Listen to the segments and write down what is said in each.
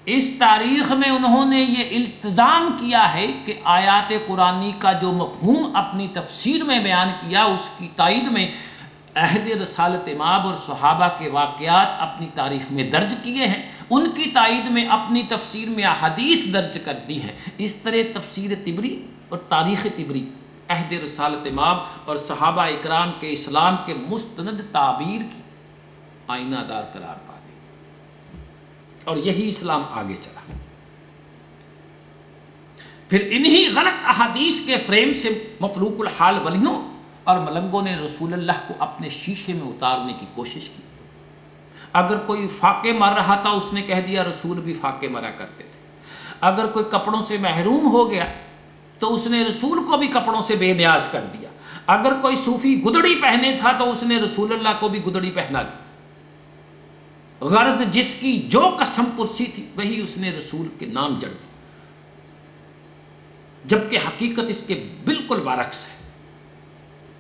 اس تاریخ میں انہوں نے یہ التزام کیا ہے کہ آیات قرآنی کا جو مفہوم اپنی تفسیر میں بیان کیا اس کی تائید میں عہد رسالت مآب اور صحابہ کے واقعات اپنی تاریخ میں درج کیے ہیں، ان کی تائید میں اپنی تفسیر میں احادیث درج کر دی ہیں۔ اس طرح تفسیر طبری اور تاریخ طبری عہد رسالت مآب اور صحابہ اکرام کے اسلام کے مستند تعبیر کی آئینہ دار قرار پا گئی، اور یہی اسلام آگے چلا۔ پھر انہی غلط احادیث کے فریم سے مفروق الحال ولیوں اور ملنگوں نے رسول اللہ کو اپنے شیشے میں اتارنے کی کوشش کی۔ اگر کوئی فاقے مر رہا تھا اس نے کہہ دیا رسول بھی فاقے مرا کرتے تھے، اگر کوئی کپڑوں سے محروم ہو گیا تو اس نے رسول کو بھی کپڑوں سے بے نیاز کر دیا، اگر کوئی صوفی گدڑی پہنے تھا تو اس نے رسول اللہ کو بھی گدڑی پہنا دی۔ غرض جس کی جو قسم پرسی تھی وہی اس نے رسول کے نام جڑ دی، جبکہ حقیقت اس کے بالکل برعکس ہے۔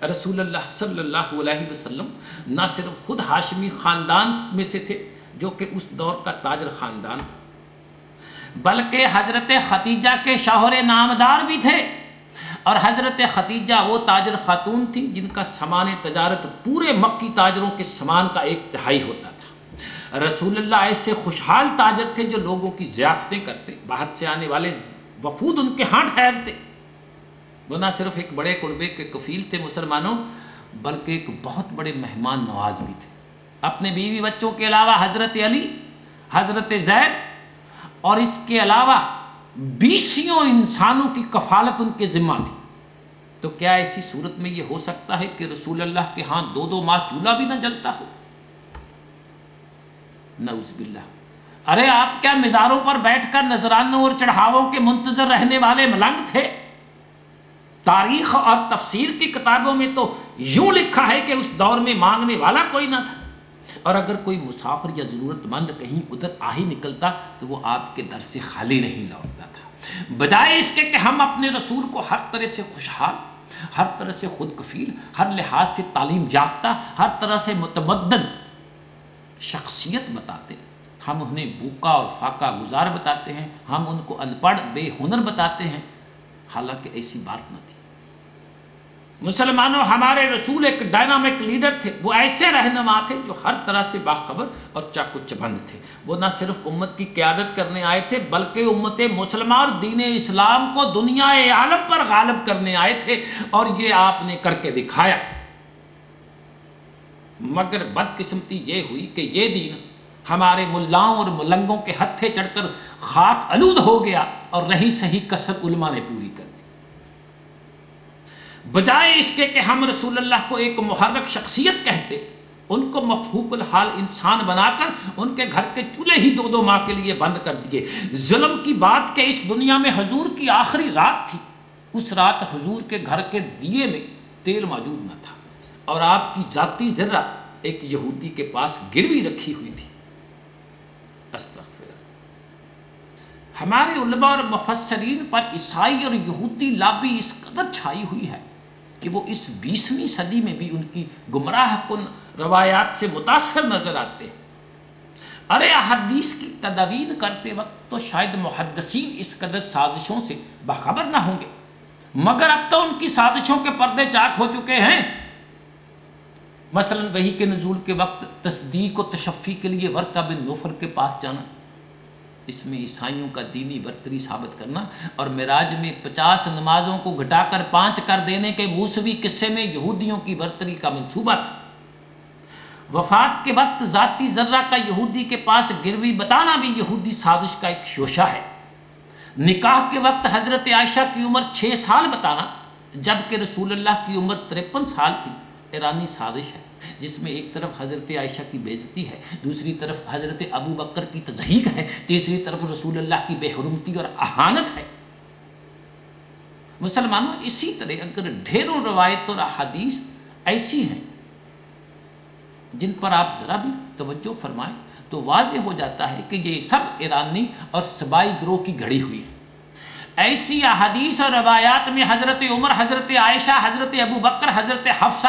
رسول اللہ صلی اللہ علیہ وسلم نہ صرف خود ہاشمی خاندان میں سے تھے جو کہ اس دور کا تاجر خاندان تھا، بلکہ حضرت خدیجہ کے شوہر نامدار بھی تھے، اور حضرت خدیجہ وہ تاجر خاتون تھی جن کا سامان تجارت پورے مکی تاجروں کے سامان کا 1/3 ہوتا تھا۔ رسول اللہ ایسے خوشحال تاجر تھے جو لوگوں کی ضیافتیں کرتے، باہر سے آنے والے وفود ان کے ہاں ٹھہرتے۔ وہ نہ صرف ایک بڑے قربے کے کفیل تھے مسلمانوں، بلکہ ایک بہت بڑے مہمان نواز بھی تھے۔ اپنے بیوی بچوں کے علاوہ حضرت علی، حضرت زید اور اس کے علاوہ 20 انسانوں کی کفالت ان کے ذمہ تھی۔ تو کیا ایسی صورت میں یہ ہو سکتا ہے کہ رسول اللہ کے ہاں 2 ماہ چولہا بھی نہ جلتا ہو؟ نعوذ باللہ۔ ارے آپ کیا مزاروں پر بیٹھ کر نذرانوں اور چڑھاووں کے منتظر رہنے والے ملنگ تھے؟ تاریخ اور تفسیر کی کتابوں میں تو یوں لکھا ہے کہ اس دور میں مانگنے والا کوئی نہ تھا، اور اگر کوئی مسافر یا ضرورت مند کہیں ادھر آ ہی نکلتا تو وہ آپ کے در سے خالی نہیں لوٹتا تھا۔ بجائے اس کے کہ ہم اپنے رسول کو ہر طرح سے خوشحال، ہر طرح سے خود کفیل، ہر لحاظ سے تعلیم یافتہ، ہر طرح سے متمدن شخصیت بتاتے، ہم انہیں بوکا اور فاقہ گزار بتاتے ہیں، ہم ان کو ان پڑھ بے ہنر بتاتے ہیں، حالانکہ ایسی بات نہ تھی۔ مسلمانوں، ہمارے رسول ایک ڈائنامک لیڈر تھے، وہ ایسے رہنما تھے جو ہر طرح سے باخبر اور چاقو چبند تھے۔ وہ نہ صرف امت کی قیادت کرنے آئے تھے بلکہ امت مسلمہ اور دین اسلام کو دنیا عالم پر غالب کرنے آئے تھے، اور یہ آپ نے کر کے دکھایا۔ مگر بدقسمتی یہ ہوئی کہ یہ دین ہمارے ملاؤں اور ملنگوں کے ہتھے چڑھ کر خاک آلود ہو گیا، اور رہی صحیح کسر علماء نے پوری کر دی۔ بجائے اس کے کہ ہم رسول اللہ کو ایک محرک شخصیت کہتے، ان کو مفہوق الحال انسان بنا کر ان کے گھر کے چولہے ہی 2 ماہ کے لیے بند کر دیے۔ ظلم کی بات کہ اس دنیا میں حضور کی آخری رات تھی، اس رات حضور کے گھر کے دیے میں تیل موجود نہ تھا، اور آپ کی ذاتی ذرہ ایک یہودی کے پاس گروی رکھی ہوئی تھی۔ استغفر۔ ہمارے علماء اور مفسرین پر عیسائی اور یہودی لابی اس قدر چھائی ہوئی ہے کہ وہ اس 20ویں صدی میں بھی ان کی گمراہ کن روایات سے متاثر نظر آتے ہیں۔ ارے احادیث کی تدوین کرتے وقت تو شاید محدثین اس قدر سازشوں سے باخبر نہ ہوں گے، مگر اب تو ان کی سازشوں کے پردے چاک ہو چکے ہیں۔ مثلا وحی کے نزول کے وقت تصدیق و تشفی کے لیے ورقہ بن نوفل کے پاس جانا، اس میں عیسائیوں کا دینی برتری ثابت کرنا، اور معراج میں 50 نمازوں کو گھٹا کر 5 کر دینے کے موسوی قصے میں یہودیوں کی برتری کا منصوبہ تھا۔ وفات کے وقت ذاتی ذرہ کا یہودی کے پاس گروی بتانا بھی یہودی سازش کا ایک شوشہ ہے۔ نکاح کے وقت حضرت عائشہ کی عمر 6 سال بتانا جبکہ رسول اللہ کی عمر 53 سال تھی، ایرانی سازش ہے، جس میں ایک طرف حضرت عائشہ کی بے عزتی ہے، دوسری طرف حضرت ابو بکر کی تضحیک ہے، تیسری طرف رسول اللہ کی بے حرمتی اور اہانت ہے۔ مسلمانوں، اسی طرح اگر ڈھیروں روایت اور احادیث ایسی ہیں جن پر آپ ذرا بھی توجہ فرمائیں تو واضح ہو جاتا ہے کہ یہ سب ایرانی اور سبائی گروہ کی گھڑی ہوئی ہے۔ ایسی احادیث اور روایات میں حضرت عمر، حضرت عائشہ، حضرت ابو بکر، حضرت حفصہ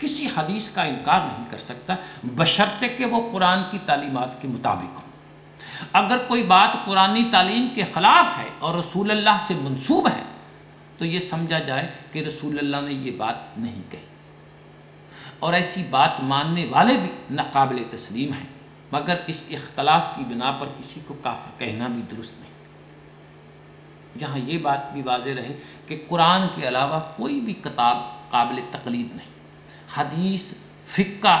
کسی حدیث کا انکار نہیں کر سکتا بشرطے کہ وہ قرآن کی تعلیمات کے مطابق ہو۔ اگر کوئی بات قرآنی تعلیم کے خلاف ہے اور رسول اللہ سے منسوب ہے تو یہ سمجھا جائے کہ رسول اللہ نے یہ بات نہیں کہی، اور ایسی بات ماننے والے بھی ناقابل تسلیم ہیں، مگر اس اختلاف کی بنا پر کسی کو کافر کہنا بھی درست نہیں۔ یہاں یہ بات بھی واضح رہے کہ قرآن کے علاوہ کوئی بھی کتاب قابل تقلید نہیں۔ حدیث، فقہ،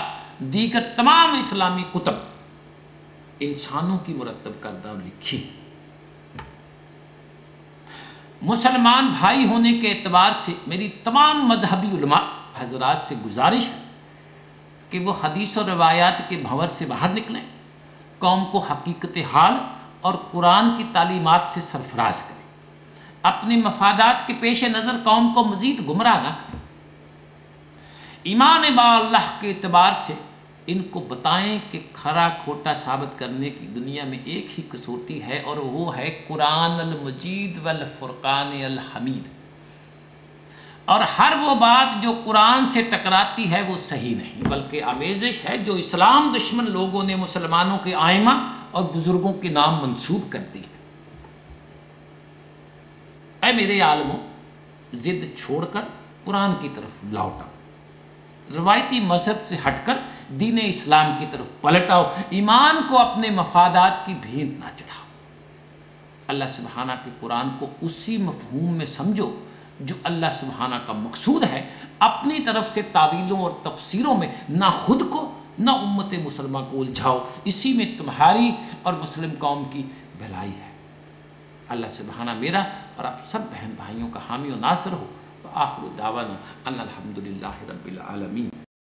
دیگر تمام اسلامی کتب انسانوں کی مرتب کردہ اور لکھی۔ مسلمان بھائی ہونے کے اعتبار سے میری تمام مذہبی علماء حضرات سے گزارش ہے کہ وہ حدیث و روایات کے بھنور سے باہر نکلیں، قوم کو حقیقت حال اور قرآن کی تعلیمات سے سرفراز کریں، اپنے مفادات کے پیش نظر قوم کو مزید گمراہ نہ کریں۔ ایمان با اللہ کے اعتبار سے ان کو بتائیں کہ کھرا کھوٹا ثابت کرنے کی دنیا میں ایک ہی کسوٹی ہے، اور وہ ہے قرآن المجید والفرقان الحمید، اور ہر وہ بات جو قرآن سے ٹکراتی ہے وہ صحیح نہیں بلکہ آمیزش ہے جو اسلام دشمن لوگوں نے مسلمانوں کے آئمہ اور بزرگوں کے نام منسوب کر دی ہے۔ اے میرے عالموں، ضد چھوڑ کر قرآن کی طرف لوٹاؤ، روایتی مذہب سے ہٹ کر دین اسلام کی طرف پلٹاؤ، ایمان کو اپنے مفادات کی بھینٹ نہ چڑھاؤ۔ اللہ سبحانہ کے قرآن کو اسی مفہوم میں سمجھو جو اللہ سبحانہ کا مقصود ہے، اپنی طرف سے تعویلوں اور تفسیروں میں نہ خود کو نہ امت مسلمہ کو الجھاؤ، اسی میں تمہاری اور مسلم قوم کی بھلائی ہے۔ اللہ سبحانہ میرا اور آپ سب بہن بھائیوں کا حامی و ناصر ہو۔ وآخر دعوانا ان الحمدللہ رب العالمین۔